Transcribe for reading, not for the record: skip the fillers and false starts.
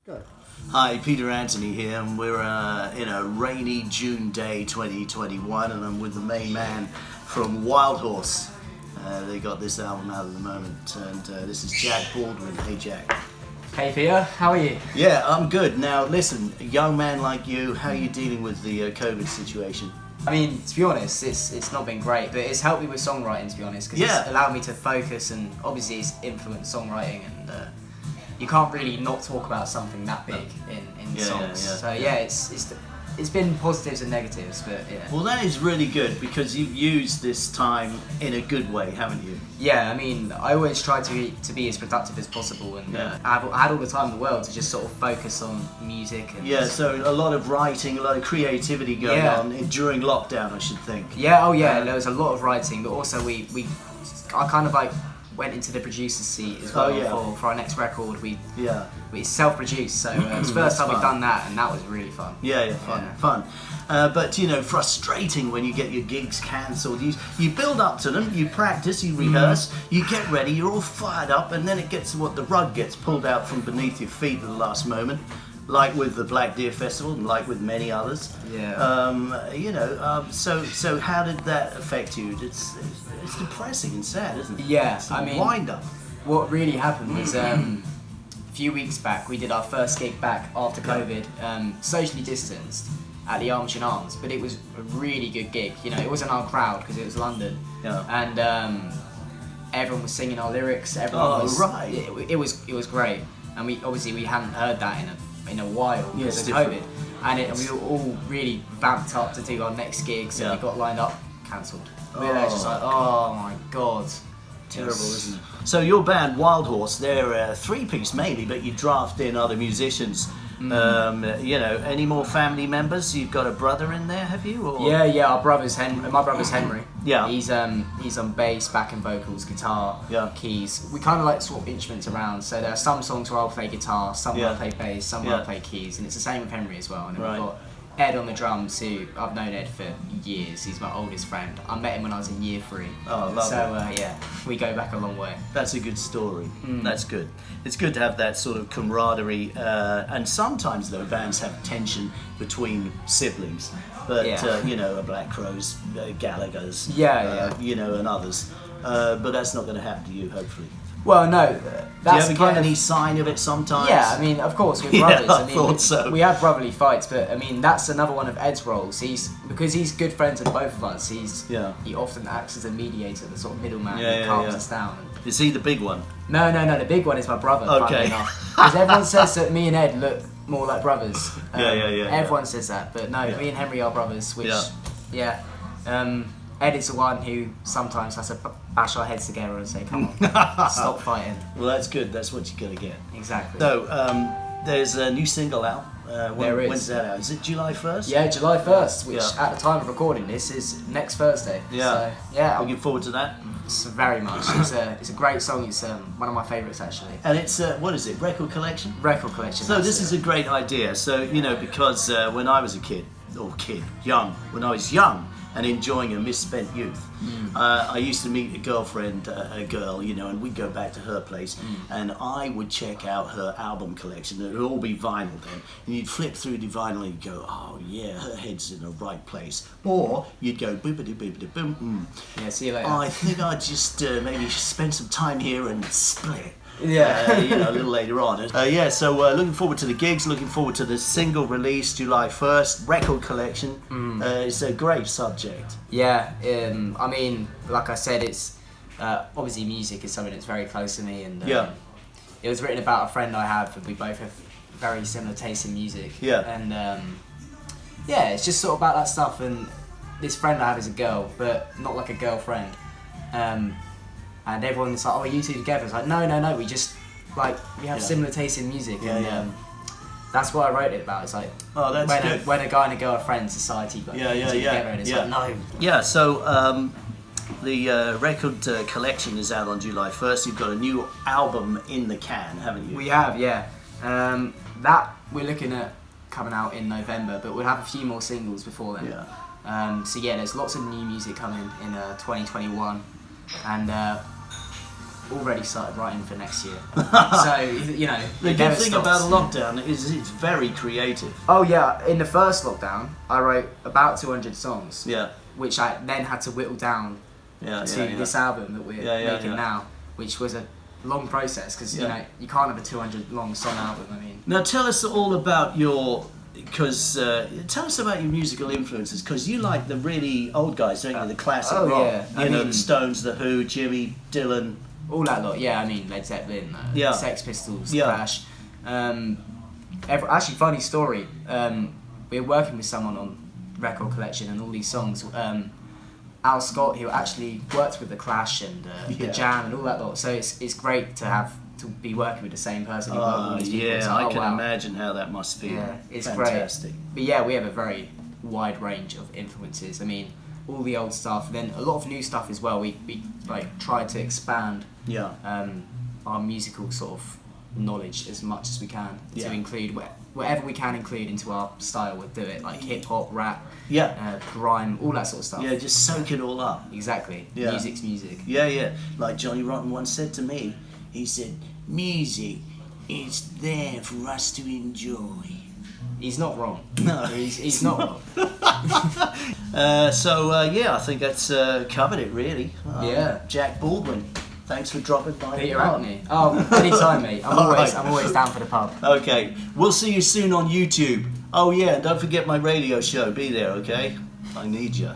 Go. Hi, Peter Antony here, and we're in a rainy June day 2021, and I'm with the main man from Wild Horse. They got this album out at the moment, and this is Jack Baldwin. Hey Jack. Hey Peter, how are you? Yeah, I'm good. Now listen, a young man like you, how are you dealing with the COVID situation? I mean, to be honest, it's not been great, but it's helped me with songwriting, to be honest, because it's allowed me to focus, and obviously it's influenced songwriting, and you can't really not talk about something that big in songs. So it's been positives and negatives, but yeah. Well, that is really good, because you've used this time in a good way, haven't you? Yeah, I mean, I always try to be as productive as possible, and I had all the time in the world to just sort of focus on music. And so a lot of writing, a lot of creativity going on during lockdown, I should think. Yeah, there was a lot of writing, but also I kind of like went into the producer's seat as well for our next record. We self-produced, so it's the first time we've done that, and that was really fun. Fun. But you know, frustrating when you get your gigs cancelled. You build up to them, you practice, you rehearse, you get ready, you're all fired up, and then it gets the rug gets pulled out from beneath your feet at the last moment, like with the Black Deer Festival and like with many others. So how did that affect you? It's depressing and sad, isn't it? Yeah, it's wind up. What really happened was a few weeks back we did our first gig back after COVID, socially distanced at the Arms and Arms, but it was a really good gig. You know, it wasn't our crowd because it was London, and everyone was singing our lyrics. It was great, and we hadn't heard that in a while because of COVID, and we were all really vamped up to do our next gig, so we got lined up, cancelled. We were just like, oh my god. Terrible, isn't it? So your band, Wild Horse, they're a three-piece mainly, but you draft in other musicians. Any more family members? You've got a brother in there, have you? Or? Yeah, my brother's Henry. Yeah. He's on bass, backing vocals, guitar, keys. We kind of like swap instruments around, so there are some songs where I'll play guitar, some where I'll play bass, some where I'll play keys, and it's the same with Henry as well. And then we've got Ed on the drums, who I've known Ed for years. He's my oldest friend. I met him when I was in year 3. Oh, lovely. So we go back a long way. That's a good story. That's good. It's good to have that sort of camaraderie. And sometimes though, bands have tension between siblings. But Black Crowes, Gallagher's, and others. But that's not going to happen to you, hopefully. Well, no. Do you ever get any sign of it sometimes? Yeah, I mean, of course, with brothers. I thought so. We have brotherly fights, but I mean, that's another one of Ed's roles. Because he's good friends with both of us, he often acts as a mediator, the sort of middleman who calms us down. Is he the big one? No, the big one is my brother, funnily enough. Because everyone says that me and Ed look more like brothers. Everyone says that, but no, me and Henry are brothers, which, Ed is the one who sometimes has to bash our heads together and say, come on, stop fighting. Well, that's good. That's what you got to get. Exactly. So, there's a new single out. There is. When's that out? Is it July 1st? Yeah, July 1st, which at the time of recording this is next Thursday. Yeah. So, looking forward to that. Very much. It's a great song. It's one of my favourites, actually. And it's, what is it, record collection? Record collection. So this is a great idea. So, because when I was when I was young, and enjoying a misspent youth. I used to meet a girl, and we'd go back to her place, and I would check out her album collection. It would all be vinyl then, and you'd flip through the vinyl and you'd go, oh yeah, her head's in the right place. Or you'd go, boopity boopity boom. Yeah, see you later. I think I'd just maybe spend some time here and split. A little later on. So looking forward to the gigs, looking forward to the single release July 1st, record collection. It's a great subject. Yeah, I mean, like I said, it's obviously music is something that's very close to me, and it was written about a friend I have, and we both have very similar tastes in music. And it's just sort of about that stuff. And this friend I have is a girl, but not like a girlfriend. And everyone's like, oh, are you two together? It's like, no, we just, we have similar tastes in music. That's what I wrote it about. It's like, when a guy and a girl are friends, society together, and it's like, no. Yeah, so the record collection is out on July 1st. You've got a new album in the can, haven't you? We have, yeah. That we're looking at coming out in November, but we'll have a few more singles before then. There's lots of new music coming in 2021, and already started writing for next year. So, you know, the good thing about a lockdown is it's very creative. Oh yeah, in the first lockdown, I wrote about 200 songs. Yeah. Which I then had to whittle down to this album that we're making now, which was a long process because you know you can't have a 200 long song album. I mean. Now tell us all about your. Tell us about your musical influences, because you like the really old guys, don't you? The classic rock. Yeah. I mean, the Stones, The Who, Jimmy, Dylan. All that lot, yeah. I mean, Led Zeppelin, Sex Pistols, Clash. Actually, funny story. We were working with someone on record collection and all these songs. Al Scott, who actually worked with the Clash and the Jam and all that lot. So it's great to be working with the same person. Oh yeah, I can imagine how that must feel. Yeah, it's fantastic. Great. But yeah, we have a very wide range of influences. I mean, all the old stuff, then a lot of new stuff as well. We like tried to expand our musical sort of knowledge as much as we can to include whatever we can include into our style. We'll do it, like hip hop, rap, grime, all that sort of stuff. Yeah, just soak it all up. Exactly. Yeah. Music's music. Yeah, yeah. Like Johnny Rotten once said to me, he said, "Music is there for us to enjoy." He's not wrong. No, he's not wrong. I think that's covered it really. Jack Baldwin, thanks for dropping by. Peter Antony. Oh, anytime, mate. I'm always down for the pub. Okay, we'll see you soon on YouTube. Oh yeah, and don't forget my radio show. Be there, okay? I need you.